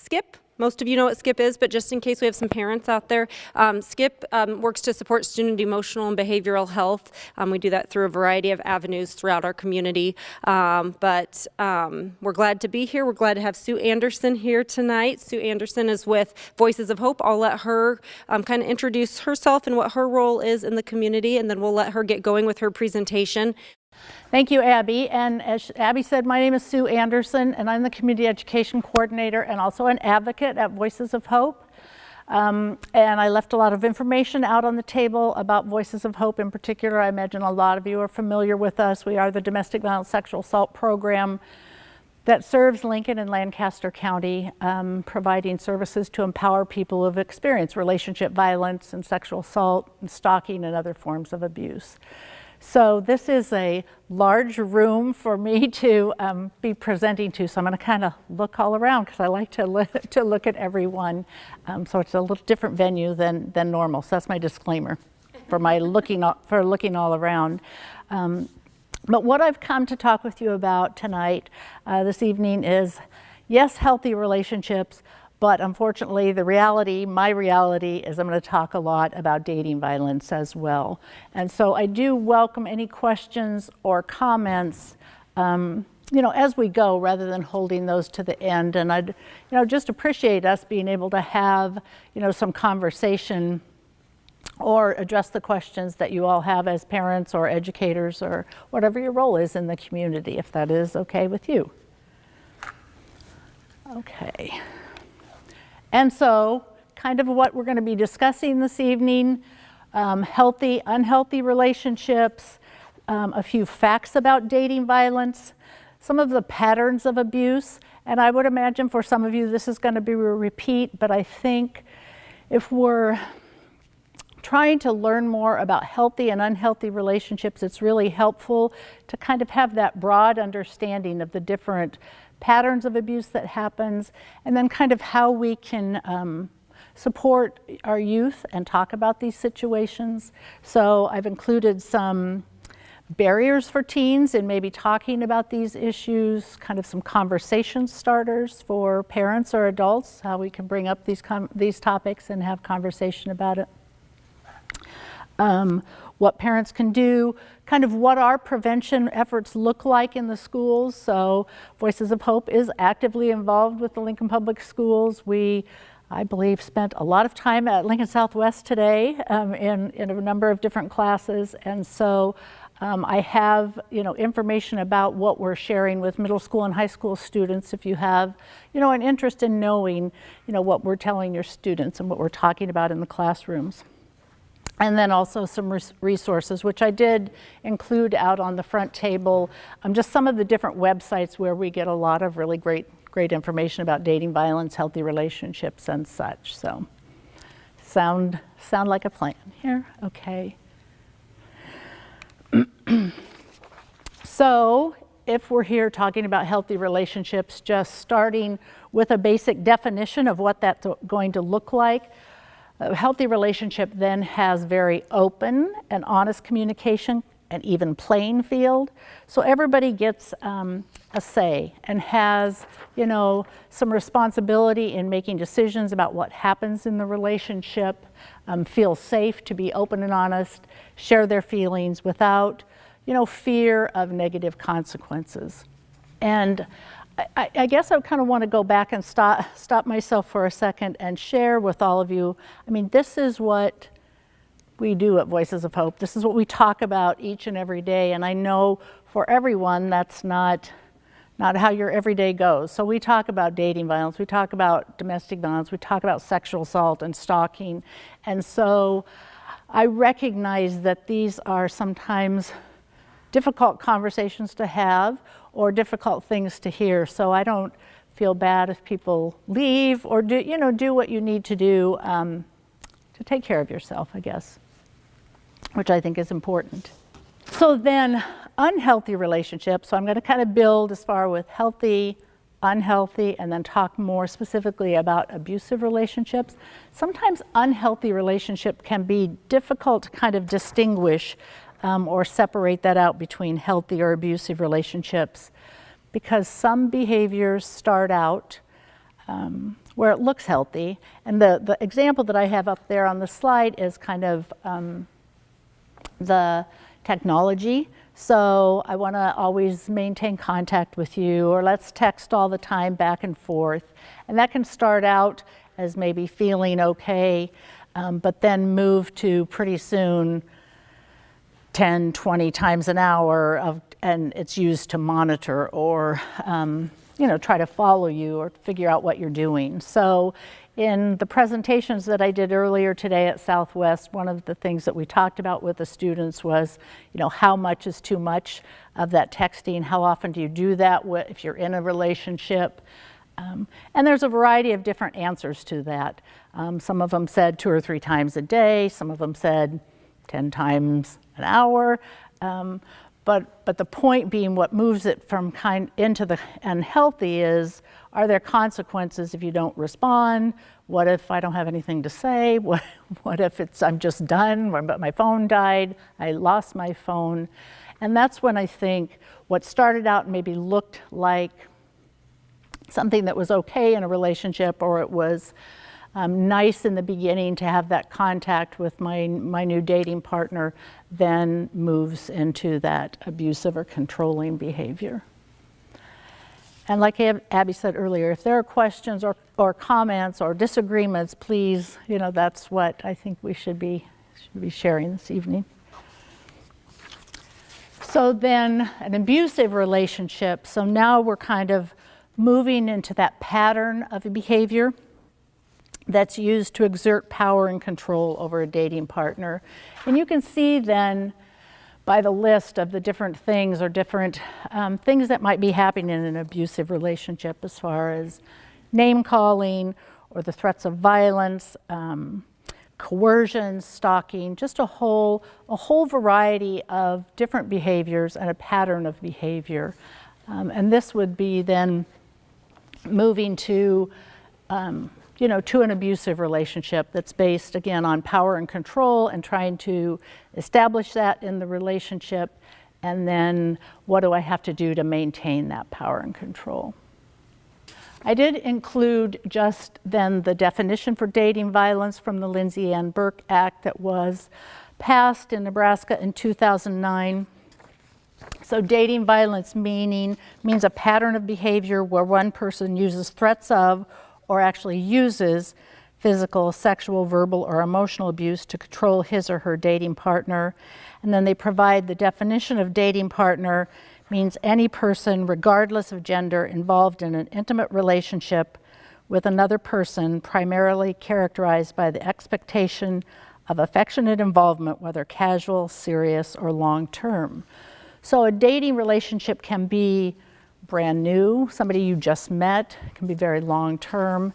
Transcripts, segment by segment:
SCIP. Most of you know what SCIP is, but just in case we have some parents out there, SCIP works to support student emotional and behavioral health. We do that through a variety of avenues throughout our community. But we're glad to be here. We're glad to have Sue Anderson here tonight. Sue Anderson is with Voices of Hope. I'll let her kind of introduce herself and what her role is in the community, and then we'll let her get going with her presentation. Thank you, Abby. And as Abby said, my name is Sue Anderson, and I'm the Community Education Coordinator and also an advocate at Voices of Hope. And I left a lot of information out on the table about Voices of Hope in particular. I imagine a lot of you are familiar with us. We are the domestic violence sexual assault program that serves Lincoln and Lancaster County, providing services to empower people who have experienced relationship violence and sexual assault and stalking and other forms of abuse. So this is a large room for me to be presenting to, so I'm going to kind of look all around because I like to look at everyone. So it's a little different venue than normal. So that's my disclaimer for my looking all around. But what I've come to talk with you about tonight, this evening, is yes, healthy relationships. But unfortunately, my reality is I'm going to talk a lot about dating violence as well. And so I do welcome any questions or comments, as we go, rather than holding those to the end. And I'd, just appreciate us being able to have, some conversation or address the questions that you all have as parents or educators or whatever your role is in the community, if that is okay with you. Okay. And so, kind of what we're going to be discussing this evening, healthy, unhealthy relationships, a few facts about dating violence, some of the patterns of abuse, and I would imagine for some of you this is going to be a repeat, but I think if we're trying to learn more about healthy and unhealthy relationships, it's really helpful to kind of have that broad understanding of the different patterns of abuse that happens, and then kind of how we can support our youth and talk about these situations. So I've included some barriers for teens in maybe talking about these issues, kind of some conversation starters for parents or adults, how we can bring up these topics and have conversation about it. What parents can do, kind of what our prevention efforts look like in the schools. So Voices of Hope is actively involved with the Lincoln Public Schools. We, I believe, spent a lot of time at Lincoln Southwest today in a number of different classes. And so I have, information about what we're sharing with middle school and high school students if you have, an interest in knowing, what we're telling your students and what we're talking about in the classrooms. And then also some resources, which I did include out on the front table, just some of the different websites where we get a lot of really great information about dating violence, healthy relationships, and such. So, sound like a plan here? Okay. So, if we're here talking about healthy relationships, just starting with a basic definition of what that's going to look like. A healthy relationship then has very open and honest communication, an even playing field. So everybody gets a say and has, some responsibility in making decisions about what happens in the relationship, feel safe to be open and honest, share their feelings without, fear of negative consequences. And I guess I kind of want to go back and stop myself for a second and share with all of you. I mean, this is what we do at Voices of Hope. This is what we talk about each and every day. And I know for everyone, that's not how your everyday goes. So we talk about dating violence, we talk about domestic violence, we talk about sexual assault and stalking. And so I recognize that these are sometimes difficult conversations to have or difficult things to hear. So I don't feel bad if people leave or do what you need to do to take care of yourself, I guess, which I think is important. So then unhealthy relationships. So I'm going to kind of build as far with healthy, unhealthy, and then talk more specifically about abusive relationships. Sometimes unhealthy relationship can be difficult to kind of distinguish or separate that out between healthy or abusive relationships, because some behaviors start out where it looks healthy. And the example that I have up there on the slide is kind of the technology. So I want to always maintain contact with you, or let's text all the time back and forth. And that can start out as maybe feeling okay, but then move to pretty soon 10, 20 times an hour and it's used to monitor or try to follow you or figure out what you're doing. So in the presentations that I did earlier today at Southwest, one of the things that we talked about with the students was, how much is too much of that texting? How often do you do that if you're in a relationship? And there's a variety of different answers to that. Some of them said 2 or 3 times a day. Some of them said 10 times an hour. But the point being, what moves it from into the unhealthy is, are there consequences if you don't respond? What if I don't have anything to say? What if I'm just done, but my phone died, I lost my phone? And that's when I think what started out maybe looked like something that was okay in a relationship, or it was nice in the beginning to have that contact with my new dating partner, then moves into that abusive or controlling behavior. And like Abby said earlier, if there are questions or comments or disagreements, please, that's what I think we should be sharing this evening. So then an abusive relationship, so now we're kind of moving into that pattern of behavior that's used to exert power and control over a dating partner. And you can see then by the list of the different things or different things that might be happening in an abusive relationship, as far as name calling or the threats of violence, coercion, stalking, just a whole variety of different behaviors and a pattern of behavior. And this would be then moving to to an abusive relationship that's based, again, on power and control, and trying to establish that in the relationship. And then what do I have to do to maintain that power and control? I did include just then the definition for dating violence from the Lindsay Ann Burke Act that was passed in Nebraska in 2009. So dating violence means a pattern of behavior where one person uses threats of or actually uses physical, sexual, verbal, or emotional abuse to control his or her dating partner. And then they provide the definition of dating partner means any person, regardless of gender, involved in an intimate relationship with another person, primarily characterized by the expectation of affectionate involvement, whether casual, serious, or long-term. So a dating relationship can be brand new, somebody you just met, it can be very long-term.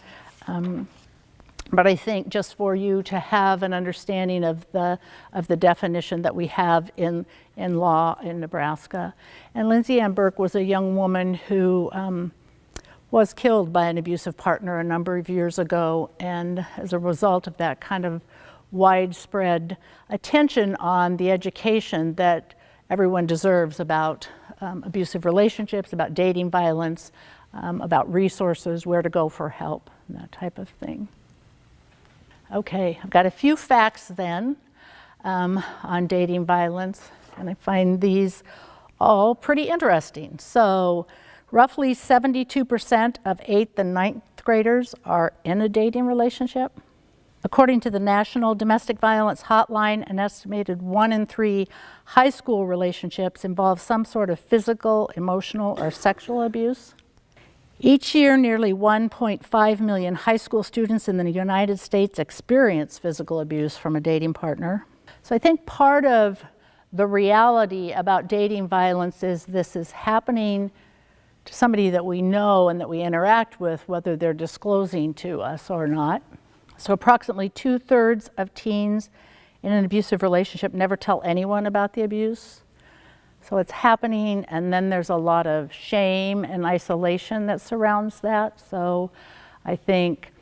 But I think just for you to have an understanding of the definition that we have in law in Nebraska. And Lindsay Ann Burke was a young woman who was killed by an abusive partner a number of years ago, and as a result of that kind of widespread attention on the education that everyone deserves about abusive relationships, about dating violence, about resources, where to go for help, and that type of thing. Okay, I've got a few facts then on dating violence, and I find these all pretty interesting. So roughly 72% of 8th and 9th graders are in a dating relationship. According to the National Domestic Violence Hotline, an estimated 1 in 3 high school relationships involve some sort of physical, emotional, or sexual abuse. Each year, nearly 1.5 million high school students in the United States experience physical abuse from a dating partner. So I think part of the reality about dating violence is this is happening to somebody that we know and that we interact with, whether they're disclosing to us or not. So approximately 2/3 of teens in an abusive relationship never tell anyone about the abuse. So it's happening, and then there's a lot of shame and isolation that surrounds that. So I think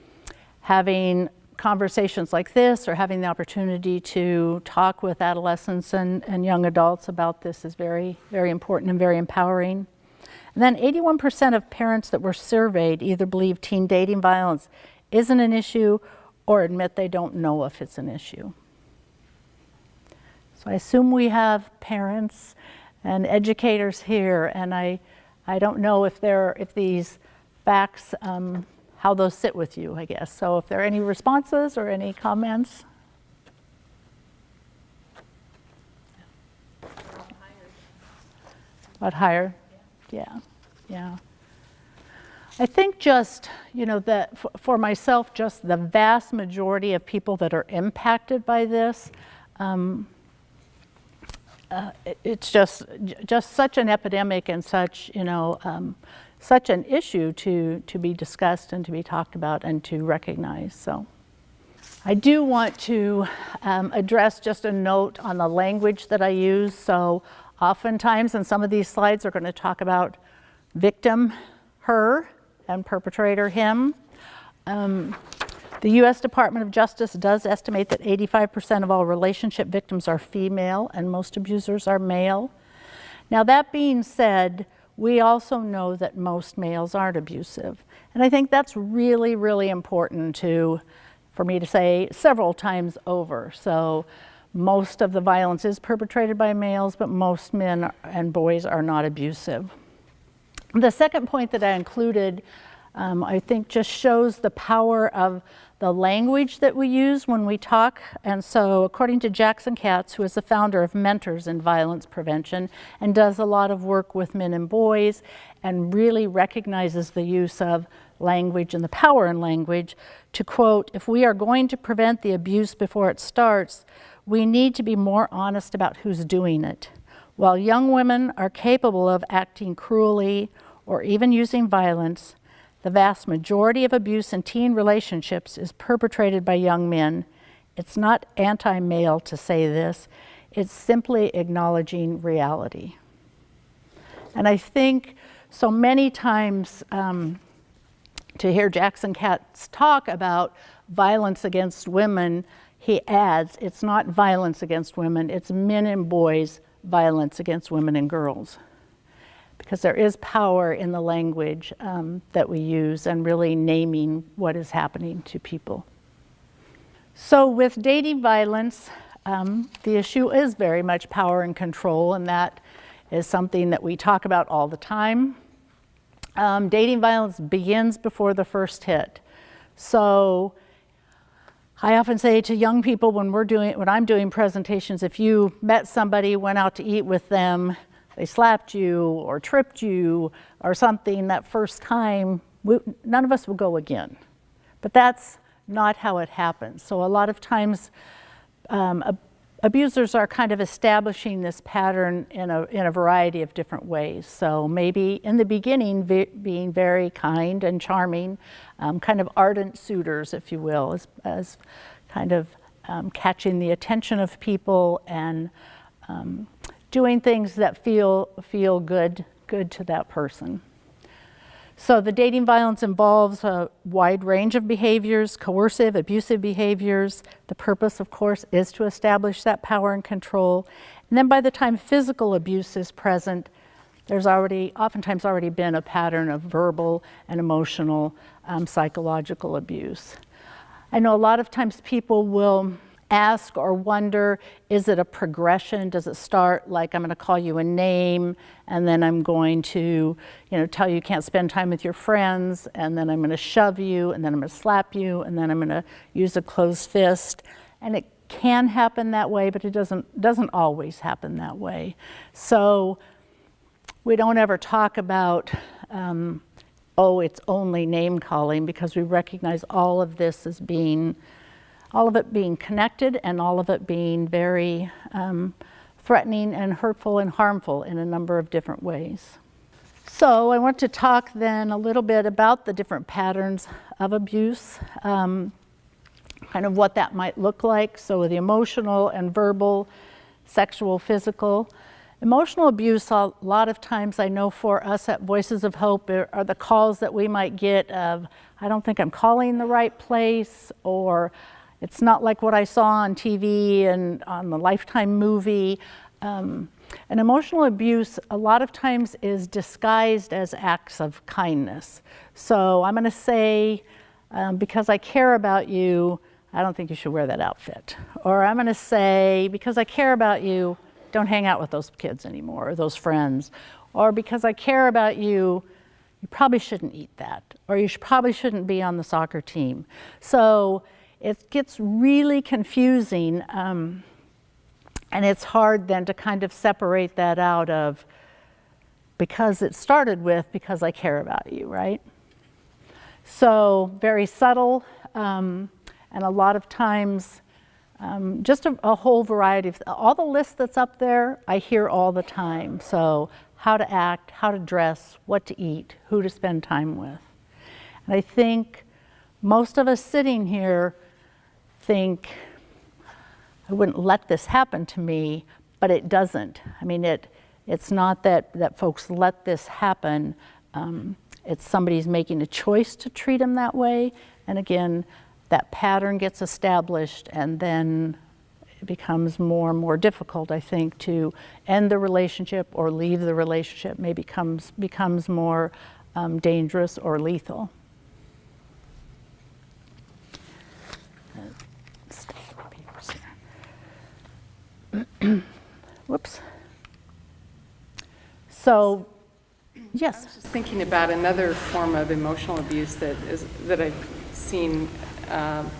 having conversations like this, or having the opportunity to talk with adolescents and young adults about this, is very, very important and very empowering. And then 81% of parents that were surveyed either believe teen dating violence isn't an issue or admit they don't know if it's an issue. So I assume we have parents and educators here, and I don't know if these facts, how those sit with you, I guess. So if there are any responses or any comments. About higher? Yeah. I think just, that for myself, just the vast majority of people that are impacted by this, it's just such an epidemic and such, such an issue to be discussed and to be talked about and to recognize. So I do want to address just a note on the language that I use. So oftentimes, and some of these slides are going to talk about victim, her, and perpetrator, him. The U.S. Department of Justice does estimate that 85% of all relationship victims are female and most abusers are male. Now, that being said, we also know that most males aren't abusive. And I think that's really, really important for me to say several times over. So most of the violence is perpetrated by males, but most men and boys are not abusive. The second point that I included, I think just shows the power of the language that we use when we talk. And so according to Jackson Katz, who is the founder of Mentors in Violence Prevention and does a lot of work with men and boys and really recognizes the use of language and the power in language, to quote, "If we are going to prevent the abuse before it starts, we need to be more honest about who's doing it. While young women are capable of acting cruelly or even using violence, the vast majority of abuse in teen relationships is perpetrated by young men. It's not anti-male to say this. It's simply acknowledging reality." And I think so many times to hear Jackson Katz talk about violence against women, he adds, it's not violence against women, it's men and boys violence against women and girls. Because there is power in the language that we use and really naming what is happening to people. So with dating violence, the issue is very much power and control, and that is something that we talk about all the time. Dating violence begins before the first hit. So I often say to young people when I'm doing presentations, if you met somebody, went out to eat with them, they slapped you or tripped you or something that first time, none of us will go again. But that's not how it happens. So a lot of times abusers are kind of establishing this pattern in a variety of different ways. So maybe in the beginning being very kind and charming, kind of ardent suitors, if you will, as kind of catching the attention of people and doing things that feel good to that person. So the dating violence involves a wide range of behaviors, coercive, abusive behaviors. The purpose, of course, is to establish that power and control. And then by the time physical abuse is present, there's oftentimes already been a pattern of verbal and emotional, psychological abuse. I know a lot of times people will ask or wonder, is it a progression? Does it start like I'm going to call you a name, and then I'm going to, tell you can't spend time with your friends, and then I'm going to shove you, and then I'm going to slap you, and then I'm going to use a closed fist? And it can happen that way, but it doesn't always happen that way. So we don't ever talk about, it's only name calling, because we recognize all of this as all of it being connected and all of it being very threatening and hurtful and harmful in a number of different ways. So I want to talk then a little bit about the different patterns of abuse, kind of what that might look like. So the emotional and verbal, sexual, physical. Emotional abuse, a lot of times I know for us at Voices of Hope are the calls that we might get of, I don't think I'm calling the right place, or it's not like what I saw on TV and on the Lifetime movie. And emotional abuse a lot of times is disguised as acts of kindness. So I'm going to say, because I care about you, I don't think you should wear that outfit. Or I'm going to say, because I care about you, don't hang out with those kids anymore, or those friends. Or because I care about you, you probably shouldn't eat that. Or you probably shouldn't be on the soccer team. So it gets really confusing. And it's hard then to kind of separate that out of, because it started with, because I care about you, right? So very subtle, and a lot of times, just a whole variety of, all the list that's up there, I hear all the time. So how to act, how to dress, what to eat, who to spend time with. And I think most of us sitting here think, I wouldn't let this happen to me, but it doesn't. I mean, it's not that folks let this happen. It's somebody's making a choice to treat them that way. And again, that pattern gets established, and then it becomes more and more difficult, I think, to end the relationship or leave the relationship. Maybe becomes more dangerous or lethal. Whoops. So, yes. I was just thinking about another form of emotional abuse that I've seen, and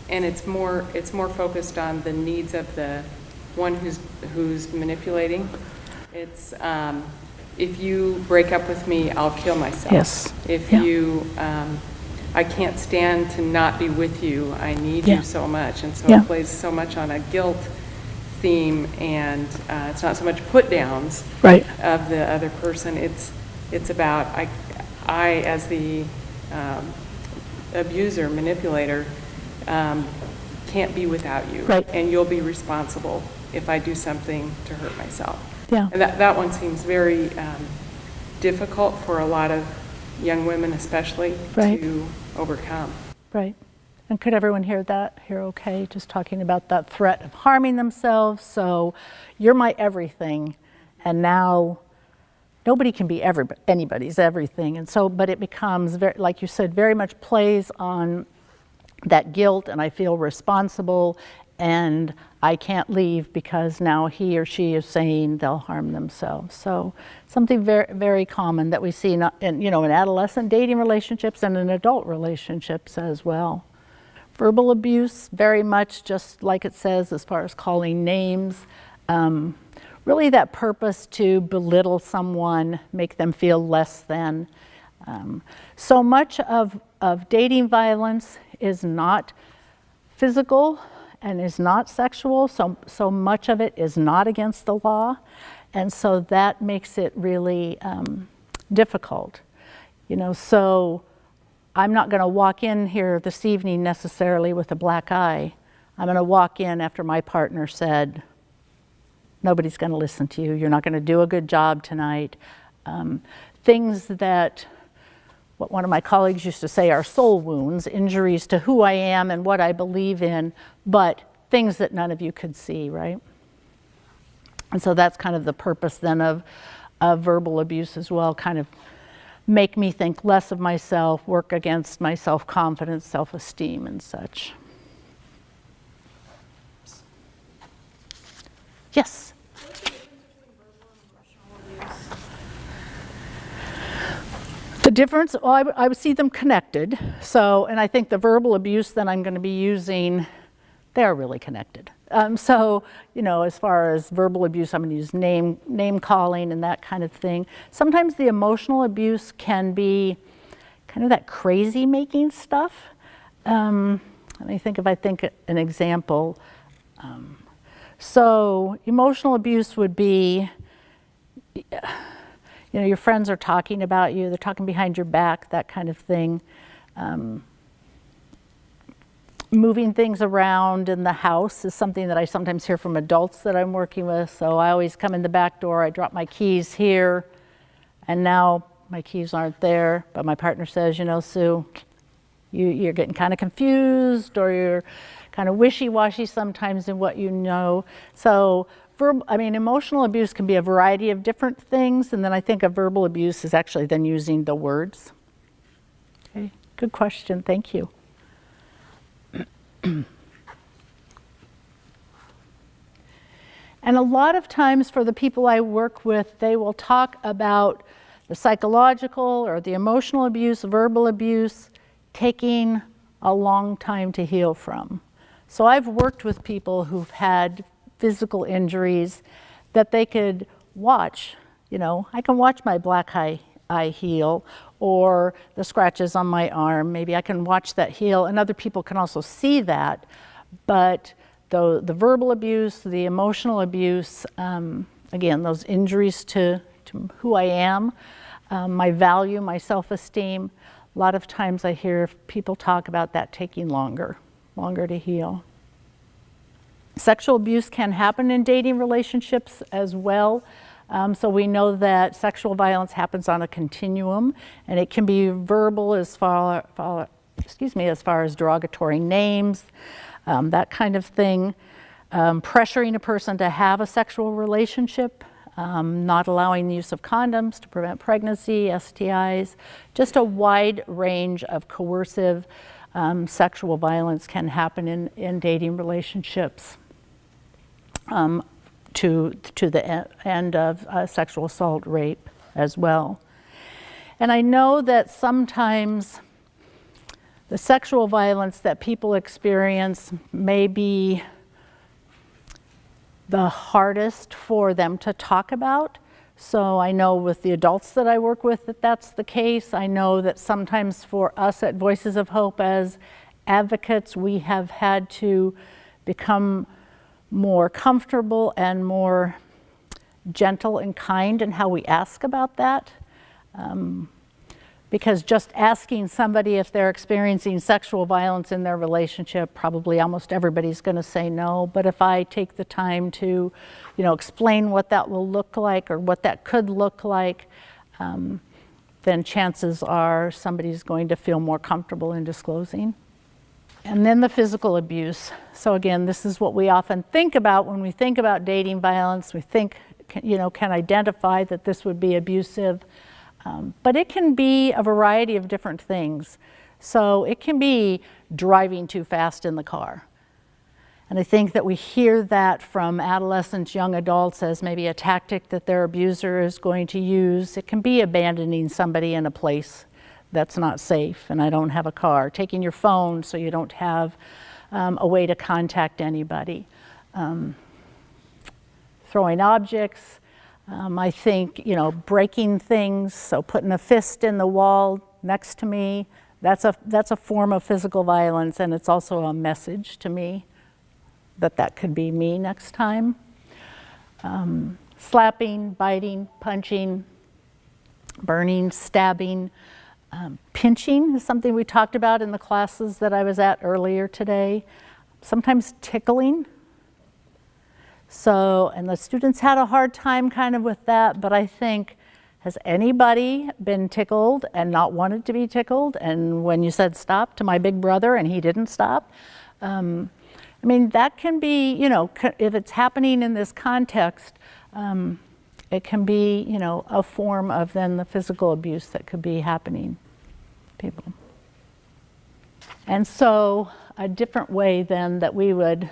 it's more focused on the needs of the one who's manipulating. It's if you break up with me, I'll kill myself. Yes. If Yeah. you, I can't stand to not be with you. I need Yeah. you so much, and so Yeah. it plays so much on a guilt theme, and it's not so much put downs Right. of the other person. It's about I as the abuser, manipulator, can't be without you, Right. and you'll be responsible if I do something to hurt myself. Yeah. And that one seems very difficult for a lot of young women, especially, Right. to overcome. Right. And could everyone hear that? Hear okay? Just talking about that threat of harming themselves. So you're my everything, and now nobody can be anybody's everything. And so, but it becomes, very, like you said, very much plays on that guilt, and I feel responsible, and I can't leave because now he or she is saying they'll harm themselves. So something very, very common that we see in adolescent dating relationships and in adult relationships as well. Verbal abuse, very much just like it says as far as calling names. Really that purpose to belittle someone, make them feel less than. So much of dating violence is not physical and is not sexual. So much of it is not against the law. And so that makes it really difficult. So I'm not going to walk in here this evening necessarily with a black eye. I'm going to walk in after my partner said, nobody's going to listen to you. You're not going to do a good job tonight. Things that, what one of my colleagues used to say, are soul wounds, injuries to who I am and what I believe in, but things that none of you could see, right? And so that's kind of the purpose then of verbal abuse as well, kind of make me think less of myself, work against my self-confidence, self-esteem, and such. Yes? What's the difference between verbal and emotional abuse? The difference, well, I would see them connected. So, and I think the verbal abuse that I'm going to be using, they're really connected. So, as far as verbal abuse, I'm going to use name calling and that kind of thing. Sometimes the emotional abuse can be kind of that crazy making stuff. Let me think if I think an example. So emotional abuse would be, your friends are talking about you, they're talking behind your back, that kind of thing. Moving things around in the house is something that I sometimes hear from adults that I'm working with. So I always come in the back door, I drop my keys here, and now my keys aren't there, but my partner says, Sue, you're getting kind of confused, or you're kind of wishy-washy sometimes in what you know. So Emotional abuse can be a variety of different things, and then I think a verbal abuse is actually then using the words. Okay, good question, thank you. And a lot of times for the people I work with, they will talk about the psychological or the emotional abuse, verbal abuse, taking a long time to heal from. So I've worked with people who've had physical injuries that they could watch. I can watch my black eye heal, or the scratches on my arm. Maybe I can watch that heal, and other people can also see that. But the verbal abuse, the emotional abuse, again, those injuries to who I am, my value, my self-esteem, a lot of times I hear people talk about that taking longer to heal. Sexual abuse can happen in dating relationships as well. So we know that sexual violence happens on a continuum, and it can be verbal as far as derogatory names, that kind of thing. Pressuring a person to have a sexual relationship, not allowing the use of condoms to prevent pregnancy, STIs, just a wide range of coercive sexual violence can happen in dating relationships. To the end of sexual assault, rape as well. And I know that sometimes the sexual violence that people experience may be the hardest for them to talk about. So I know with the adults that I work with that that's the case. I know that sometimes for us at Voices of Hope as advocates, we have had to become more comfortable and more gentle and kind in how we ask about that. Because just asking somebody if they're experiencing sexual violence in their relationship, probably almost everybody's going to say no. But if I take the time to, explain what that will look like or what that could look like, then chances are somebody's going to feel more comfortable in disclosing. And then the physical abuse. So again, this is what we often think about when we think about dating violence. We think, can identify that this would be abusive. But it can be a variety of different things. So it can be driving too fast in the car. And I think that we hear that from adolescents, young adults as maybe a tactic that their abuser is going to use. It can be abandoning somebody in a place that's not safe, and I don't have a car. Taking your phone so you don't have a way to contact anybody. Throwing objects. I think, breaking things, so putting a fist in the wall next to me, that's a form of physical violence, and it's also a message to me that could be me next time. Slapping, biting, punching, burning, stabbing, pinching is something we talked about in the classes that I was at earlier today. Sometimes tickling. So, and the students had a hard time kind of with that, but I think, has anybody been tickled and not wanted to be tickled? And when you said stop to my big brother and he didn't stop? That can be, if it's happening in this context, it can be, a form of then the physical abuse that could be happening to people. And so a different way then that we would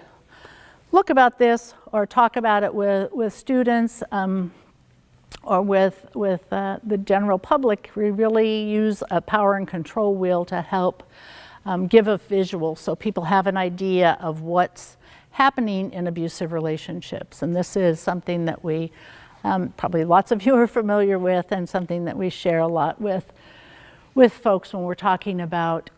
look about this or talk about it with students or with the general public, we really use a power and control wheel to help give a visual so people have an idea of what's happening in abusive relationships. And this is something that we probably lots of you are familiar with, and something that we share a lot with folks when we're talking about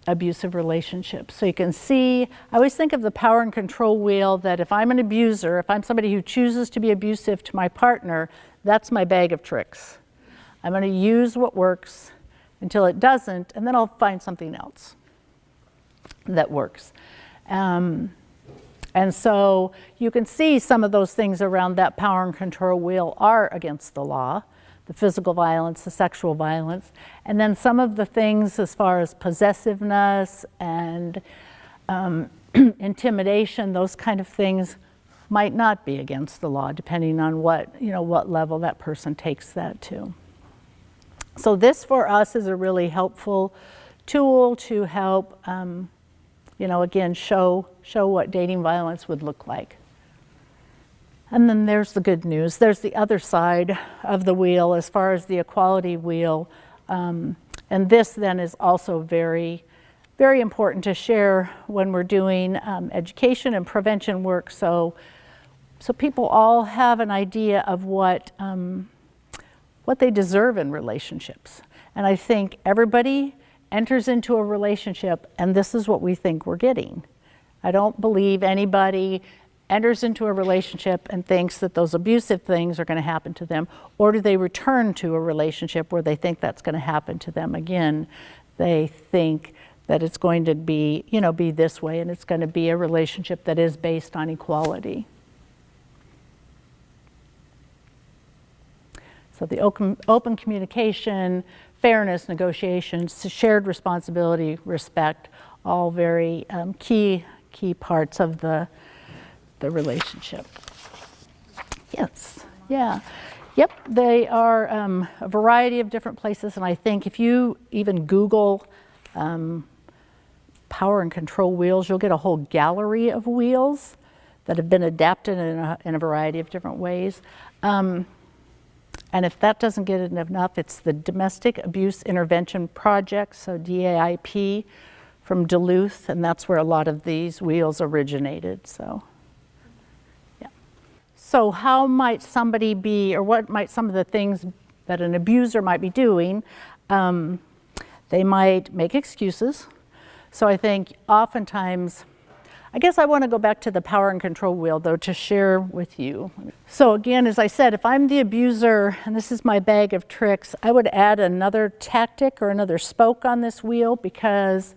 abusive relationships. So you can see, I always think of the power and control wheel that if I'm an abuser, if I'm somebody who chooses to be abusive to my partner, that's my bag of tricks. I'm going to use what works until it doesn't, and then I'll find something else that works. And so you can see some of those things around that power and control wheel are against the law. The physical violence, the sexual violence, and then some of the things as far as possessiveness and intimidation, those kind of things might not be against the law, depending on what level that person takes that to. So this for us is a really helpful tool to help, again, show what dating violence would look like. And then there's the good news. There's the other side of the wheel as far as the equality wheel. And this then is also very, very important to share when we're doing education and prevention work. So people all have an idea of what they deserve in relationships. And I think everybody enters into a relationship and this is what we think we're getting. I don't believe anybody enters into a relationship and thinks that those abusive things are going to happen to them, or do they return to a relationship where they think that's going to happen to them again. They think that it's going to be, be this way, and it's going to be a relationship that is based on equality. So the open communication, fairness, negotiations, shared responsibility, respect, all very key parts of the relationship. Yes, yeah. Yep, they are a variety of different places, and I think if you even Google power and control wheels, you'll get a whole gallery of wheels that have been adapted in a variety of different ways. And if that doesn't get it enough, it's the Domestic Abuse Intervention Project, so DAIP, from Duluth, and that's where a lot of these wheels originated, so. So how might somebody be, or what might some of the things that an abuser might be doing? They might make excuses. So I think oftentimes, I guess I want to go back to the power and control wheel though to share with you. So again, as I said, if I'm the abuser, and this is my bag of tricks, I would add another tactic or another spoke on this wheel because,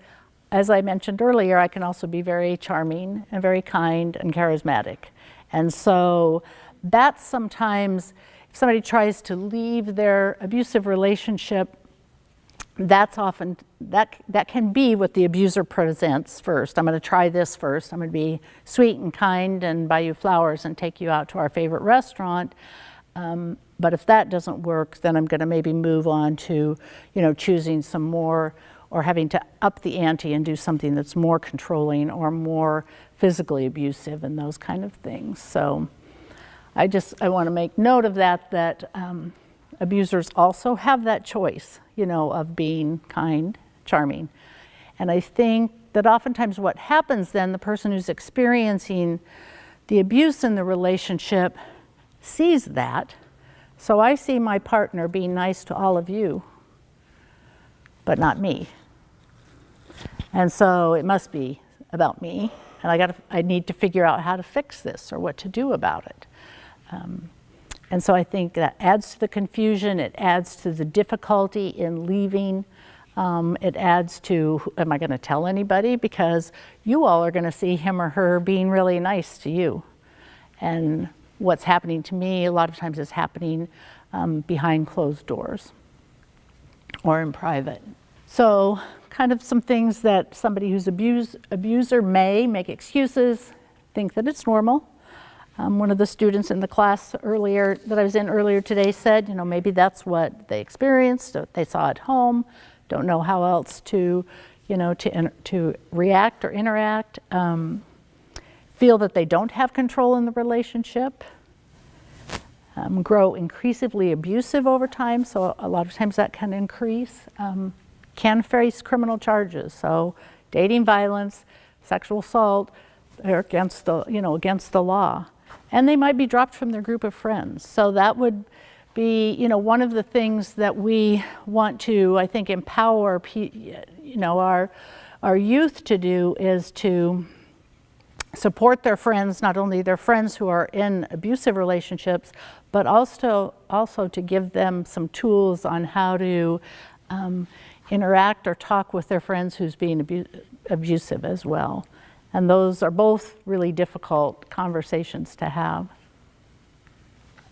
as I mentioned earlier, I can also be very charming and very kind and charismatic. And so that's sometimes, if somebody tries to leave their abusive relationship, that's often, that can be what the abuser presents first. I'm going to try this first. I'm going to be sweet and kind and buy you flowers and take you out to our favorite restaurant. But if that doesn't work, then I'm going to maybe move on to, choosing some more, or having to up the ante and do something that's more controlling or more physically abusive and those kind of things. So I want to make note of that abusers also have that choice, of being kind, charming. And I think that oftentimes what happens then, the person who's experiencing the abuse in the relationship sees that. So I see my partner being nice to all of you, but not me. And so it must be about me, and I need to figure out how to fix this or what to do about it. And so I think that adds to the confusion, it adds to the difficulty in leaving, it adds to, am I going to tell anybody? Because you all are going to see him or her being really nice to you. And what's happening to me a lot of times is happening behind closed doors or in private. So kind of some things that somebody who's abuser may make excuses, think that it's normal. One of the students in the class that I was in earlier today said, maybe that's what they experienced, what they saw at home, don't know how else to react or interact, feel that they don't have control in the relationship, grow increasingly abusive over time, so a lot of times that can increase, can face criminal charges, so dating violence, sexual assault, they're against the law. And they might be dropped from their group of friends. So that would be, one of the things that we want to, I think, empower, our youth to do is to support their friends, not only their friends who are in abusive relationships, but also to give them some tools on how to interact or talk with their friends who's being abusive as well. And those are both really difficult conversations to have.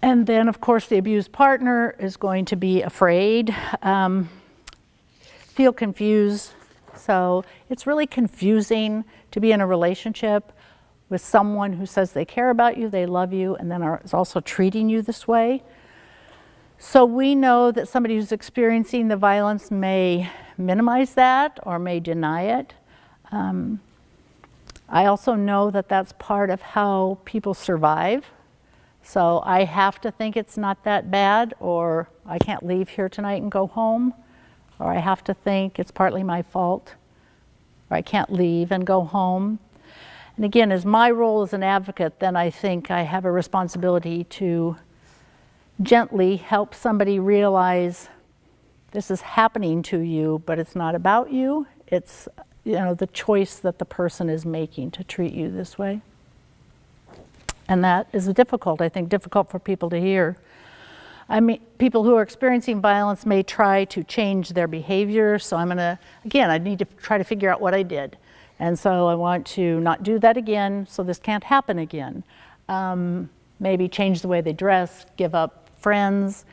And then, of course, the abused partner is going to be afraid, feel confused. So it's really confusing to be in a relationship with someone who says they care about you, they love you, and then is also treating you this way. So we know that somebody who's experiencing the violence may minimize that or may deny it. I also know that that's part of how people survive. So I have to think it's not that bad, or I can't leave here tonight and go home, or I have to think it's partly my fault, or I can't leave and go home. And again, as my role as an advocate, then I think I have a responsibility to gently help somebody realize this is happening to you, but it's not about you. It's, you know, the choice that the person is making to treat you this way. And that is difficult, I think, difficult for people to hear. I mean, people who are experiencing violence may try to change their behavior. So I'm gonna, again, I need to try to figure out what I did. And so I want to not do that again, so this can't happen again. Maybe change the way they dress, give up friends,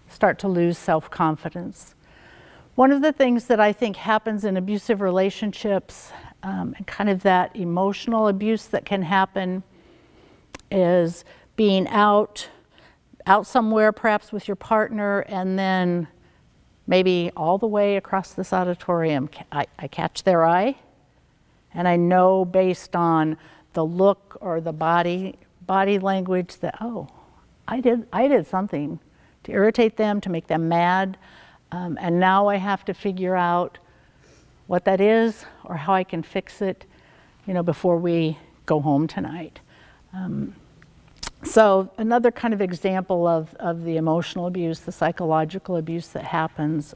start to lose self-confidence. One of the things that I think happens in abusive relationships, and kind of that emotional abuse that can happen, is being out somewhere perhaps with your partner, and then maybe all the way across this auditorium, I catch their eye, and I know based on the look or the body language that, oh, I did something to irritate them, to make them mad, and now I have to figure out what that is or how I can fix it, you know, before we go home tonight. So another kind of example of the emotional abuse, the psychological abuse that happens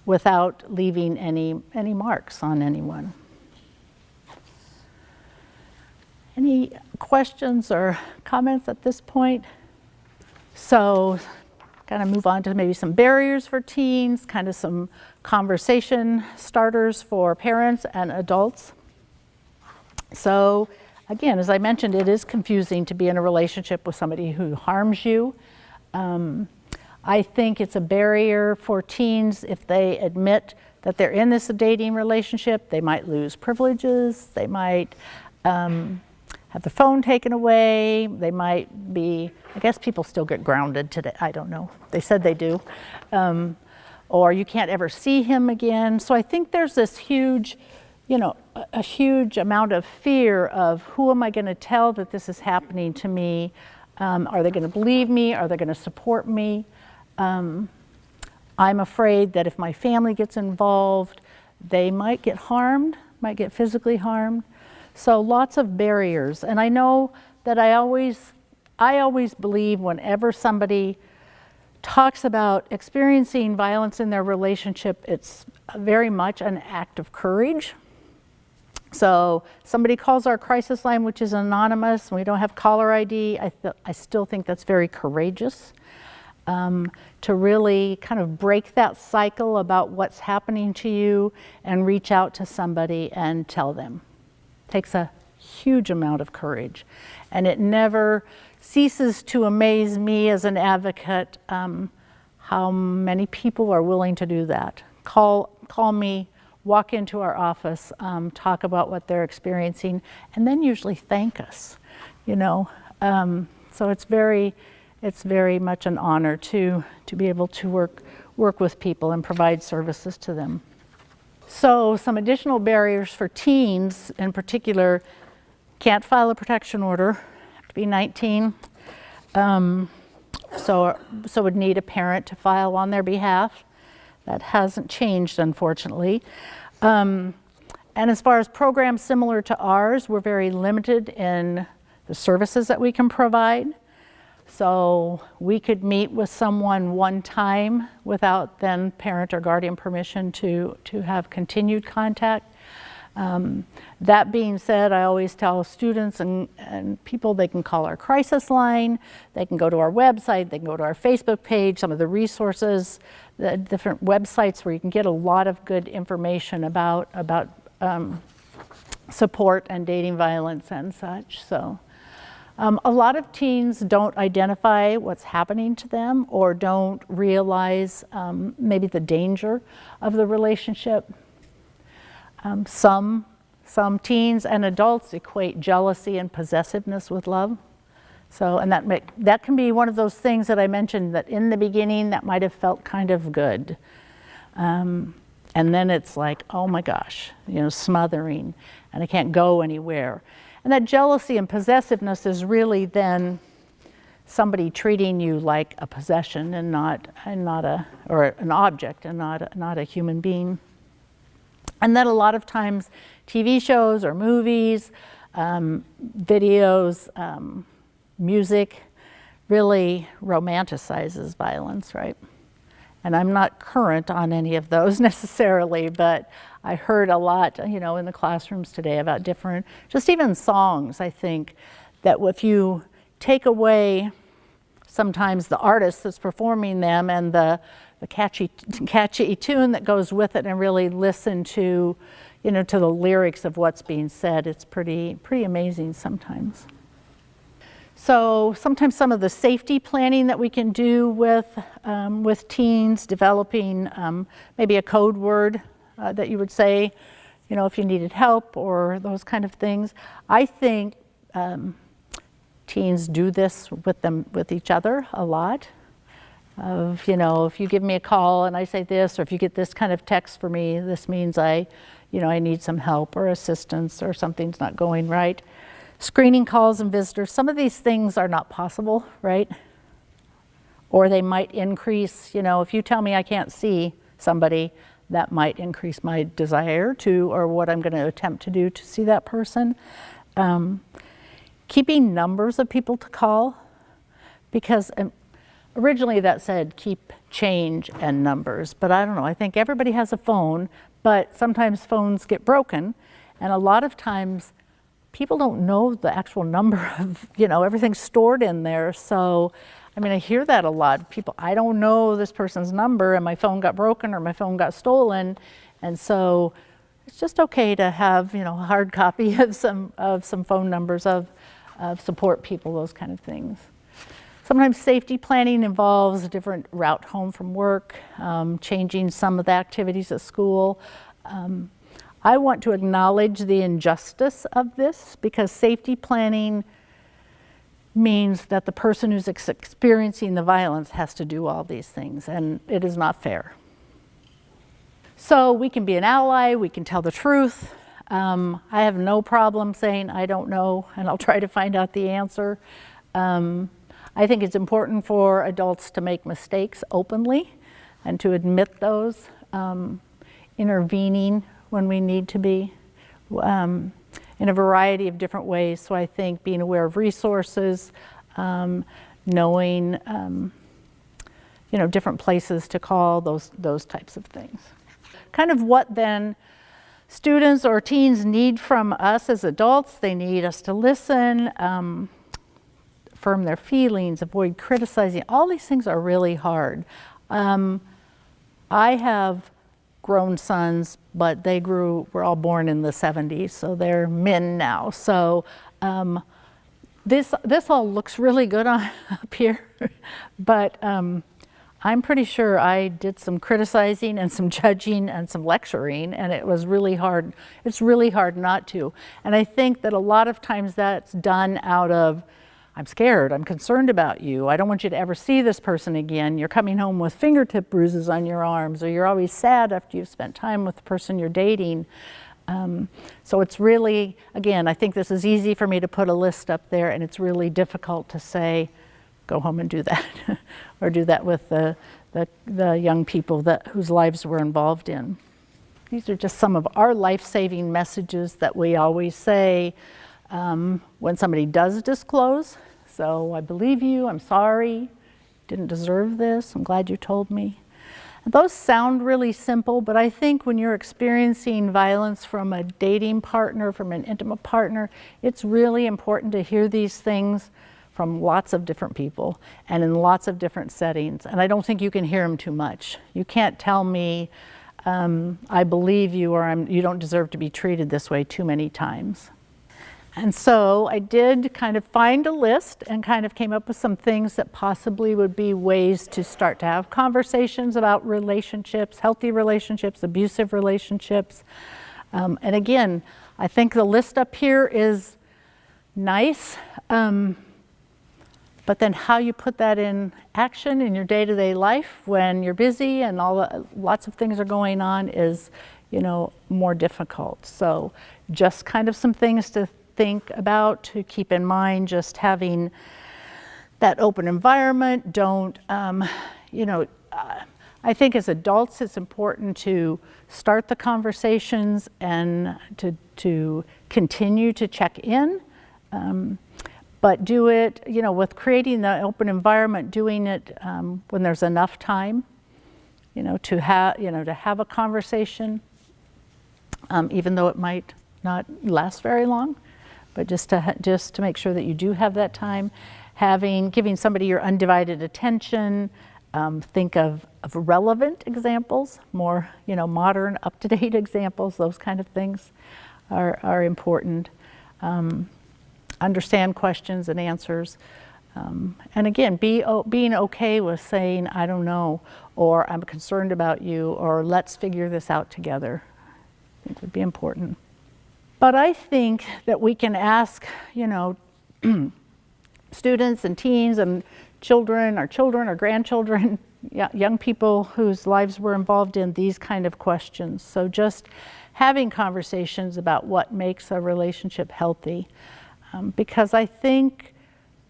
without leaving any marks on anyone. Any questions or comments at this point? So kind of move on to maybe some barriers for teens, kind of some conversation starters for parents and adults. So again, as I mentioned, it is confusing to be in a relationship with somebody who harms you. I think it's a barrier for teens if they admit that they're in this dating relationship. They might lose privileges, they might have the phone taken away, they might be, I guess people still get grounded today, I don't know, they said they do. Or you can't ever see him again. So I think there's this huge, you know, a huge amount of fear of who am I going to tell that this is happening to me? Are they going to believe me? Are they going to support me? I'm afraid that if my family gets involved, they might get harmed, might get physically harmed. So lots of barriers. And I know that I always believe whenever somebody talks about experiencing violence in their relationship, it's very much an act of courage. So somebody calls our crisis line, which is anonymous, and we don't have caller ID. I still think that's very courageous to really kind of break that cycle about what's happening to you and reach out to somebody and tell them. It takes a huge amount of courage, and it never ceases to amaze me as an advocate how many people are willing to do that. Call me, walk into our office, talk about what they're experiencing, and then usually thank us, you know. So it's very much an honor to be able to work with people and provide services to them. So some additional barriers for teens in particular: can't file a protection order, have to be 19. So would need a parent to file on their behalf. That hasn't changed, unfortunately. And as far as programs similar to ours, we're very limited in the services that we can provide. So we could meet with someone one time without then parent or guardian permission to have continued contact. That being said, I always tell students and people they can call our crisis line, they can go to our website, they can go to our Facebook page, some of the resources, the different websites where you can get a lot of good information about support and dating violence and such. So a lot of teens don't identify what's happening to them or don't realize maybe the danger of the relationship. Some some teens and adults equate jealousy and possessiveness with love. So, and that can be one of those things that I mentioned that in the beginning that might have felt kind of good. And then it's like, oh my gosh, smothering, and I can't go anywhere. And that jealousy and possessiveness is really then somebody treating you like a possession and not or an object and not a human being. And then a lot of times TV shows or movies, videos, music really romanticizes violence, right? And I'm not current on any of those necessarily, but I heard a lot, in the classrooms today about different, just even songs, I think, that if you take away sometimes the artist that's performing them and the catchy tune that goes with it and really listen to, to the lyrics of what's being said, it's pretty amazing sometimes. So sometimes some of the safety planning that we can do with teens, developing maybe a code word that you would say, if you needed help or those kind of things. I think teens do this with each other a lot. Of, if you give me a call and I say this, or if you get this kind of text for me, this means I need some help or assistance or something's not going right. Screening calls and visitors, some of these things are not possible, right? Or they might increase, if you tell me I can't see somebody, that might increase my desire to, or what I'm going to attempt to do to see that person. Keeping numbers of people to call, because originally that said keep change and numbers, but I don't know, I think everybody has a phone, but sometimes phones get broken, and a lot of times people don't know the actual number of, everything's stored in there. So, I hear that a lot. People, I don't know this person's number and my phone got broken or my phone got stolen. And so it's just okay to have, a hard copy of some phone numbers of support people, those kind of things. Sometimes safety planning involves a different route home from work, changing some of the activities at school. I want to acknowledge the injustice of this because safety planning means that the person who's experiencing the violence has to do all these things, and it is not fair. So we can be an ally, we can tell the truth. I have no problem saying I don't know, and I'll try to find out the answer. I think it's important for adults to make mistakes openly and to admit those, intervening when we need to be, in a variety of different ways. So I think being aware of resources, knowing, different places to call, those types of things. Kind of what then students or teens need from us as adults. They need us to listen, affirm their feelings, avoid criticizing. All these things are really hard. I have grown sons, but were all born in the 70s, so they're men now. So this all looks really good up here, but I'm pretty sure I did some criticizing and some judging and some lecturing, and it was really hard. It's really hard not to. And I think that a lot of times that's done out of, I'm scared, I'm concerned about you, I don't want you to ever see this person again, you're coming home with fingertip bruises on your arms, or you're always sad after you've spent time with the person you're dating. So it's really, again, I think this is easy for me to put a list up there, and it's really difficult to say, go home and do that, or do that with the young people whose lives we're involved in. These are just some of our life-saving messages that we always say when somebody does disclose. So I believe you, I'm sorry, didn't deserve this, I'm glad you told me. And those sound really simple, but I think when you're experiencing violence from a dating partner, from an intimate partner, it's really important to hear these things from lots of different people and in lots of different settings. And I don't think you can hear them too much. You can't tell me, I believe you, or you don't deserve to be treated this way too many times. And so I did kind of find a list and kind of came up with some things that possibly would be ways to start to have conversations about relationships, healthy relationships, abusive relationships. And again, I think the list up here is nice, but then how you put that in action in your day-to-day life when you're busy and lots of things are going on is, more difficult. So just kind of some things to think about, to keep in mind, just having that open environment. Don't, I think as adults it's important to start the conversations and to continue to check in. But do it, with creating the open environment, doing it when there's enough time, to have a conversation, even though it might not last very long, but just to make sure that you do have that time, giving somebody your undivided attention. Think of relevant examples, more modern, up-to-date examples. Those kind of things are important. Understand questions and answers. And again, being okay with saying, I don't know, or I'm concerned about you, or let's figure this out together. It would be important. But I think that we can ask, students and teens and children or grandchildren, young people whose lives we're involved in, these kind of questions. So just having conversations about what makes a relationship healthy. Because I think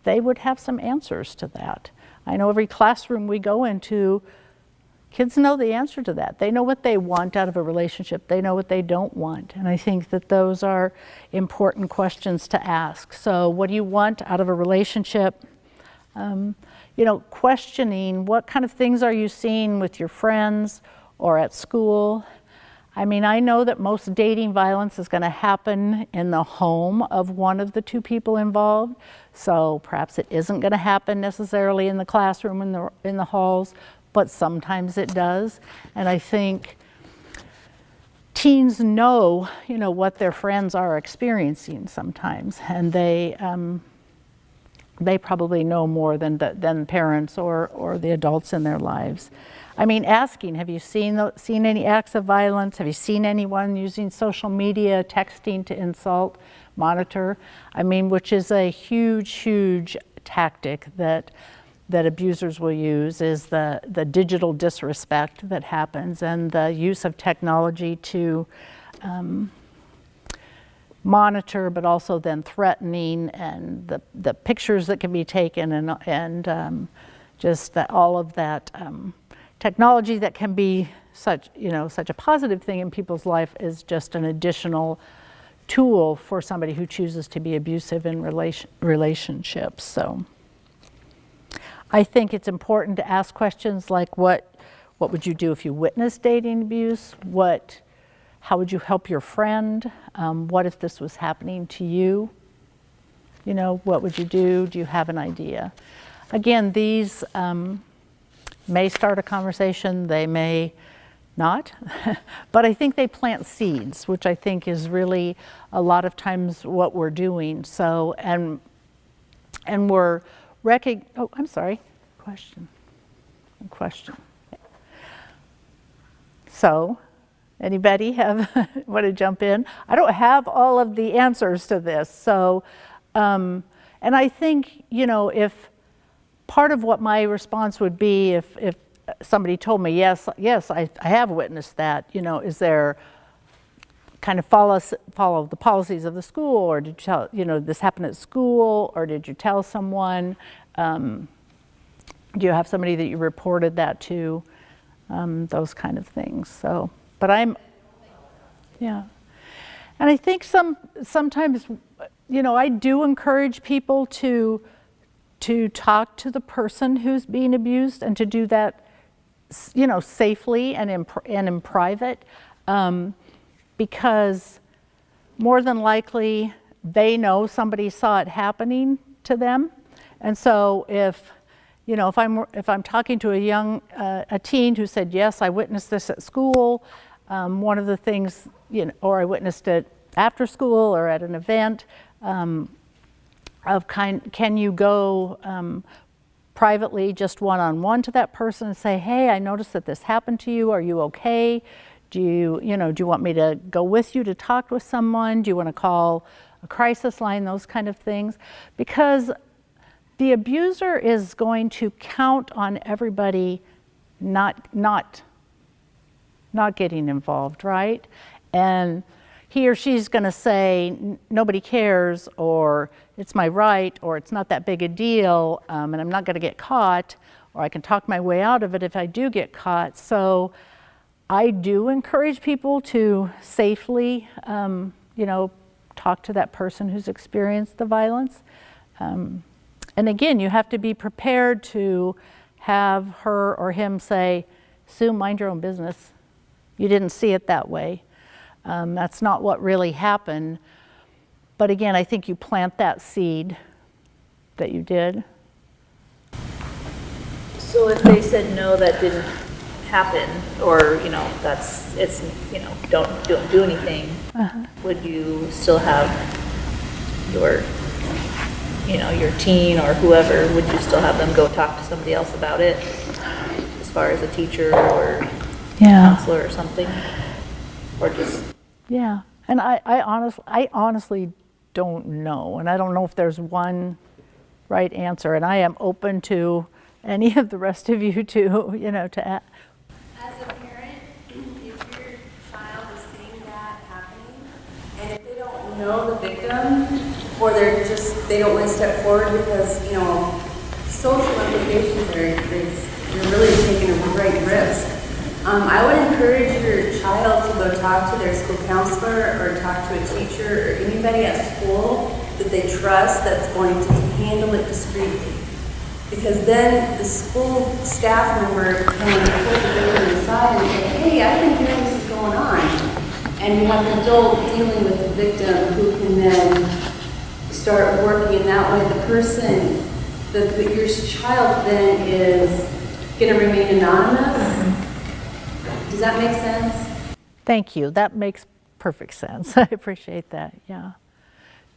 they would have some answers to that. I know every classroom we go into, kids know the answer to that. They know what they want out of a relationship. They know what they don't want. And I think that those are important questions to ask. So what do you want out of a relationship? Questioning what kind of things are you seeing with your friends or at school? I mean, I know that most dating violence is going to happen in the home of one of the two people involved. So perhaps it isn't going to happen necessarily in the classroom, in the halls, but sometimes it does. And I think teens know, what their friends are experiencing sometimes, and they probably know more than parents or the adults in their lives. I mean, asking, have you seen any acts of violence? Have you seen anyone using social media, texting to insult, monitor? I mean, which is a huge, huge tactic that abusers will use, is the digital disrespect that happens and the use of technology to monitor, but also then threatening, and the pictures that can be taken, and just all of that technology that can be such a positive thing in people's life is just an additional tool for somebody who chooses to be abusive in relationships. So I think it's important to ask questions like, what would you do if you witnessed dating abuse? How would you help your friend? What if this was happening to you? What would you do? Do you have an idea? Again, these may start a conversation, they may not, but I think they plant seeds, which I think is really a lot of times what we're doing. So, and we're oh, I'm sorry, question. So, anybody want to jump in? I don't have all of the answers to this. So, and I think, if part of what my response would be if somebody told me, yes, I have witnessed that, is there kind of follow the policies of the school, or did you tell, this happened at school, or did you tell someone? Do you have somebody that you reported that to? Those kind of things. So, but yeah. And I think sometimes, I do encourage people to talk to the person who's being abused, and to do that, safely and in private, because more than likely they know somebody saw it happening to them. And so if I'm talking to a teen who said, yes, I witnessed this at school, one of the things, or I witnessed it after school or at an event, can you go privately, just one-on-one to that person and say, hey, I noticed that this happened to you. Are you okay? Do you want me to go with you to talk with someone? Do you want to call a crisis line? Those kind of things. Because the abuser is going to count on everybody not getting involved, right? And he or she's going to say, nobody cares, or it's my right, or it's not that big a deal, and I'm not going to get caught, or I can talk my way out of it if I do get caught. So I do encourage people to safely, talk to that person who's experienced the violence. And again, you have to be prepared to have her or him say, Sue, mind your own business. You didn't see it that way. That's not what really happened. But again, I think you plant that seed that you did. So if they said no, that didn't happen, or don't do anything, would you still have your teen or whoever? Would you still have them go talk to somebody else about it, as far as a teacher or counselor or something, or just? Yeah, and I honestly don't know, and I don't know if there's one right answer, and I am open to any of the rest of you to ask. As a parent, if your child is seeing that happening, and if they don't know the victim, or they don't want to step forward because, social implications you're really taking a great risk. I would encourage your child to go talk to their school counselor or talk to a teacher or anybody at school that they trust that's going to handle it discreetly. Because then the school staff member can pull the victim aside and say, hey, I think this is going on. And you have an adult dealing with the victim who can then start working in that way. The person, your child then is going to remain anonymous. Does that make sense? Thank you. That makes perfect sense. I appreciate that. Yeah.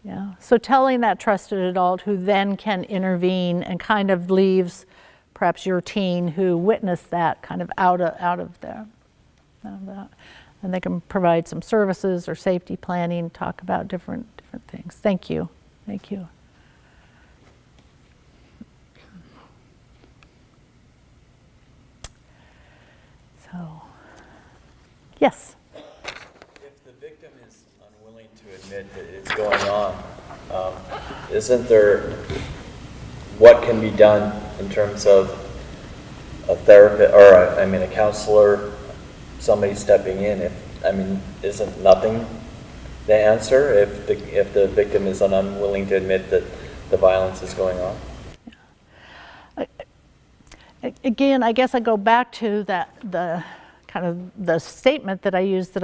Yeah. So telling that trusted adult who then can intervene and kind of leaves perhaps your teen who witnessed that kind of out of that. And they can provide some services or safety planning, talk about different things. Thank you. Thank you. So, yes. If the victim is unwilling to admit that it's going on, isn't there, what can be done in terms of a therapist, or a counselor, somebody stepping in? Isn't nothing the answer if the victim is unwilling to admit that the violence is going on? Again, I guess I go back to the statement that I use, that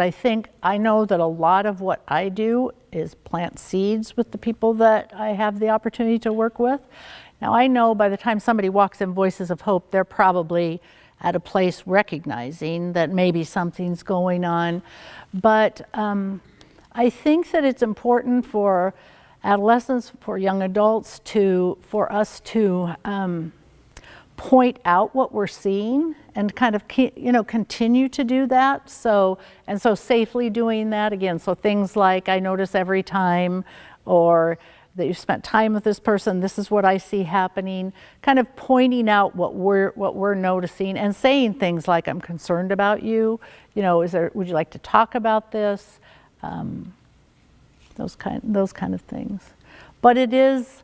I know that a lot of what I do is plant seeds with the people that I have the opportunity to work with. Now I know by the time somebody walks in Voices of Hope, they're probably at a place recognizing that maybe something's going on. But I think that it's important for adolescents, for young adults, for us to point out what we're seeing and kind of continue to do that. So safely doing that again. So things like, I notice every time, or that you spent time with this person, this is what I see happening, kind of pointing out what we're noticing and saying things like, I'm concerned about you, would you like to talk about this? Those kind of things. But it is,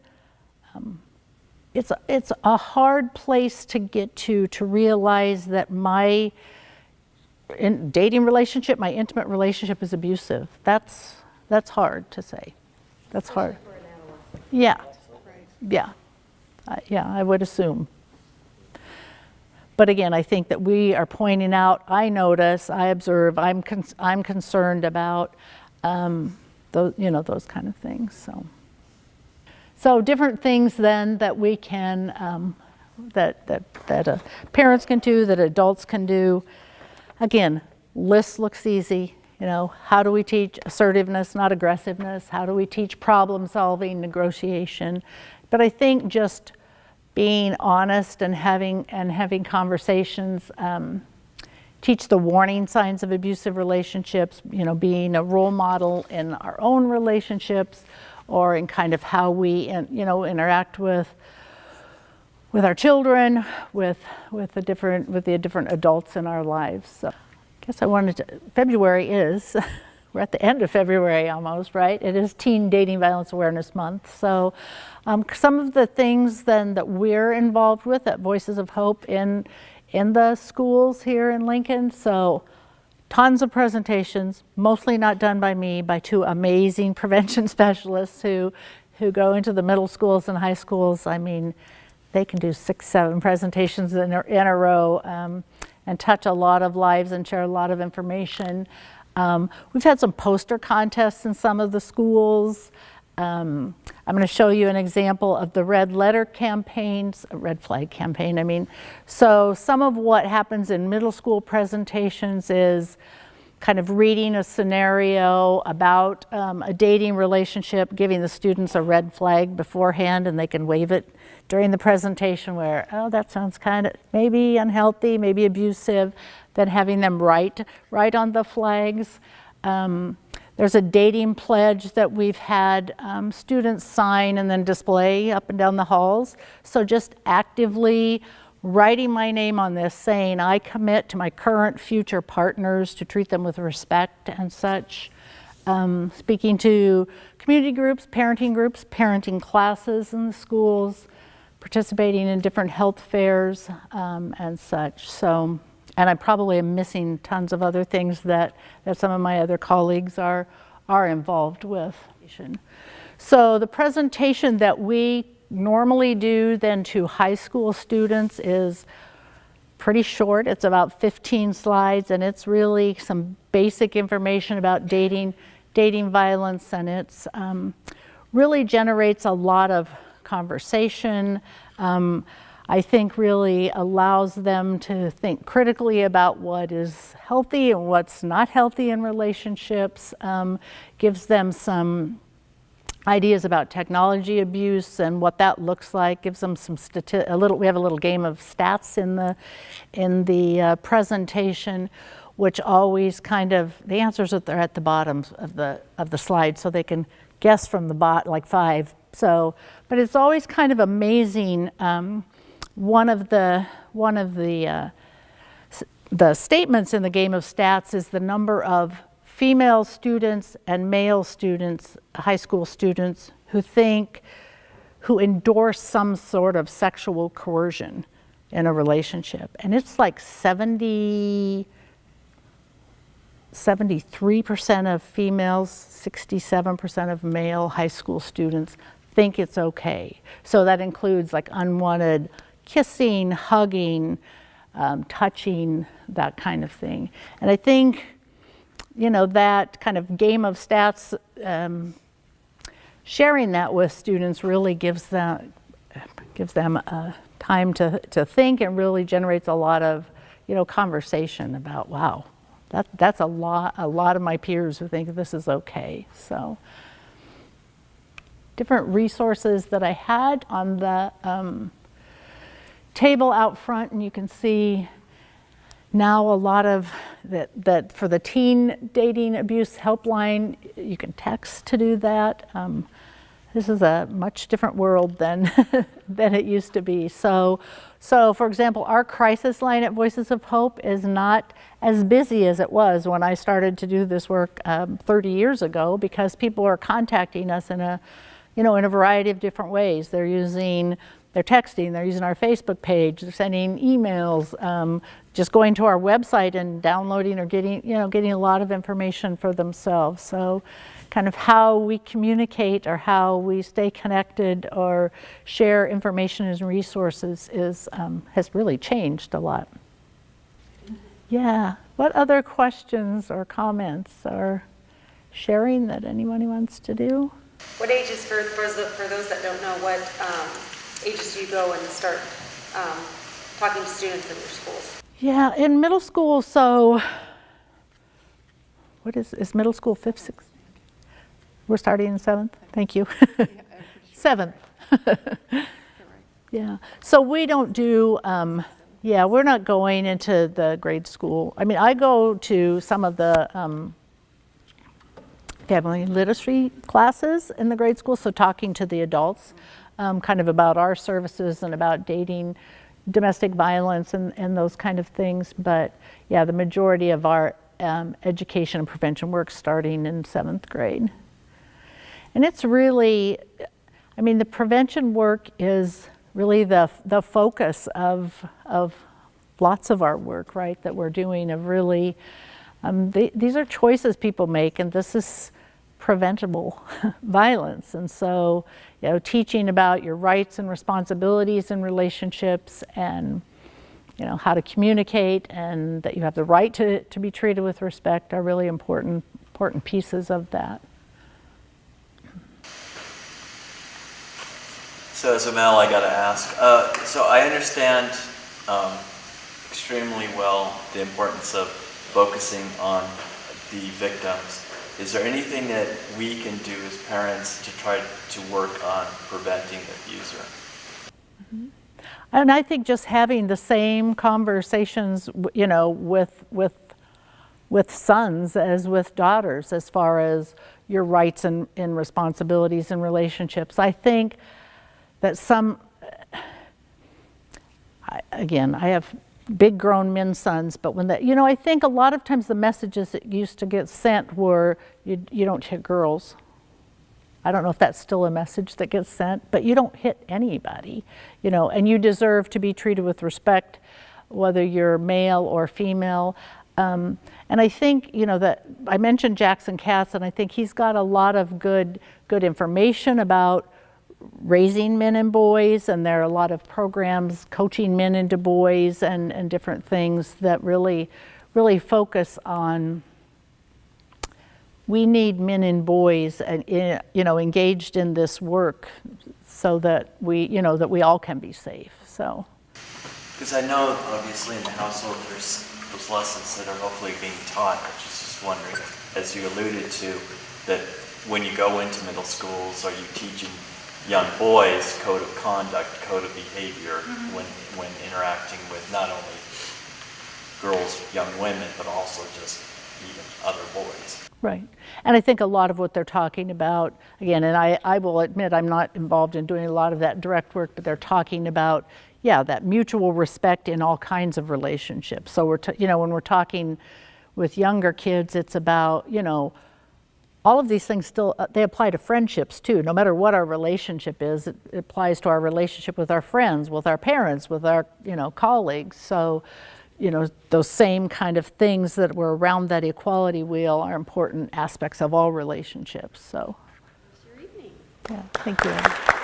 it's a hard place to get to realize that my dating relationship, my intimate relationship is abusive. That's hard to say. That's hard. Yeah. Yeah. I would assume. But again, I think that we are pointing out, I notice, I observe, I'm concerned about those kind of things. So different things then that we can, that parents can do, that adults can do. Again, lists looks easy. How do we teach assertiveness, not aggressiveness? How do we teach problem solving, negotiation? But I think just being honest and having conversations, teach the warning signs of abusive relationships, being a role model in our own relationships or in kind of how we, interact with our children, with the different adults in our lives. So I guess February is, we're at the end of February almost, right? It is Teen Dating Violence Awareness Month. So some of the things then that we're involved with at Voices of Hope in the schools here in Lincoln. So tons of presentations, mostly not done by me, by two amazing prevention specialists who go into the middle schools and high schools. I mean, they can do 6, 7 presentations in a row and touch a lot of lives and share a lot of information. We've had some poster contests in some of the schools. I'm going to show you an example of the red letter campaigns, a red flag campaign, I mean. So some of what happens in middle school presentations is kind of reading a scenario about a dating relationship, giving the students a red flag beforehand, and they can wave it during the presentation where, oh, that sounds kind of maybe unhealthy, maybe abusive, then having them write on the flags. There's a dating pledge that we've had students sign and then display up and down the halls. So just actively writing my name on this, saying I commit to my current future partners to treat them with respect and such. Speaking to community groups, parenting classes in the schools, participating in different health fairs and such. So. And I probably am missing tons of other things that some of my other colleagues are involved with. So the presentation that we normally do then to high school students is pretty short. It's about 15 slides, and it's really some basic information about dating violence, and it's really generates a lot of conversation. I think really allows them to think critically about what is healthy and what's not healthy in relationships, gives them some ideas about technology abuse and what that looks like, gives them some we have a little game of stats in the presentation, which always kind of, the answers are at the bottom of the slide, so they can guess from the like 5. So, but it's always kind of amazing. One of the statements in the game of stats is the number of female students and male students, high school students, who endorse some sort of sexual coercion in a relationship. And it's like 73% of females, 67% of male high school students think it's okay. So that includes like unwanted kissing, hugging, touching, that kind of thing. And I think, that kind of game of stats, sharing that with students really gives them time to think, and really generates a lot of, conversation about, wow, that's a lot of my peers who think this is okay. So different resources that I had on the table out front, and you can see now a lot of that for the teen dating abuse helpline, you can text to do that. This is a much different world than it used to be. So for example, our crisis line at Voices of Hope is not as busy as it was when I started to do this work 30 years ago, because people are contacting us in a variety of different ways. They're texting, they're using our Facebook page, they're sending emails, just going to our website and downloading or getting a lot of information for themselves. So kind of how we communicate or how we stay connected or share information and resources has really changed a lot. Yeah, what other questions or comments or sharing that anyone wants to do? What ages, for those that don't know, what ages do you go and start talking to students in your schools? Yeah, in middle school, so what is middle school 5th, 6th? We're starting in 7th? Thank you. 7th. Yeah, so we don't do Yeah, we're not going into the grade school. I mean, I go to some of the family literacy classes in the grade school, so talking to the adults kind of about our services and about dating, domestic violence and those kind of things. But yeah, the majority of our education and prevention work starting in 7th grade. And it's really, I mean, the prevention work is really the focus of lots of our work, right, that we're doing, of really, these are choices people make, and this is preventable violence. And so, you know, teaching about your rights and responsibilities in relationships, and, you know, how to communicate, and that you have the right to be treated with respect are really important pieces of that. So as a male, I gotta ask, so I understand extremely well the importance of focusing on the victims. Is there anything that we can do as parents to try to work on preventing the abuser? Mm-hmm. And I think just having the same conversations, you know, with sons as with daughters, as far as your rights and responsibilities in relationships. I think that again, I have big grown men sons, but when that, you know, I think a lot of times the messages that used to get sent were, you don't hit girls. I don't know if that's still a message that gets sent, but you don't hit anybody, you know, and you deserve to be treated with respect, whether you're male or female. And I think, you know, that I mentioned Jackson Katz, and I think he's got a lot of good information about raising men and boys, and there are a lot of programs coaching men into boys and different things that really focus on, we need men and boys and, you know, engaged in this work so that we, you know, that we all can be safe. So, because I know obviously in the household there's those lessons that are hopefully being taught. I was just wondering, as you alluded to, that when you go into middle schools, are you teaching young boys code of conduct, code of behavior when interacting with not only girls, young women, but also just even other boys? right. And I think a lot of what they're talking about, again, and I will admit I'm not involved in doing a lot of that direct work, but they're talking about, yeah, that mutual respect in all kinds of relationships. So we're, you know, when we're talking with younger kids, it's about, you know, all of these things still, they apply to friendships too. No matter what our relationship is, it applies to our relationship with our friends, with our parents, with our, you know, colleagues. So, you know, those same kind of things that were around that equality wheel are important aspects of all relationships. So, Your evening. yeah, thank you.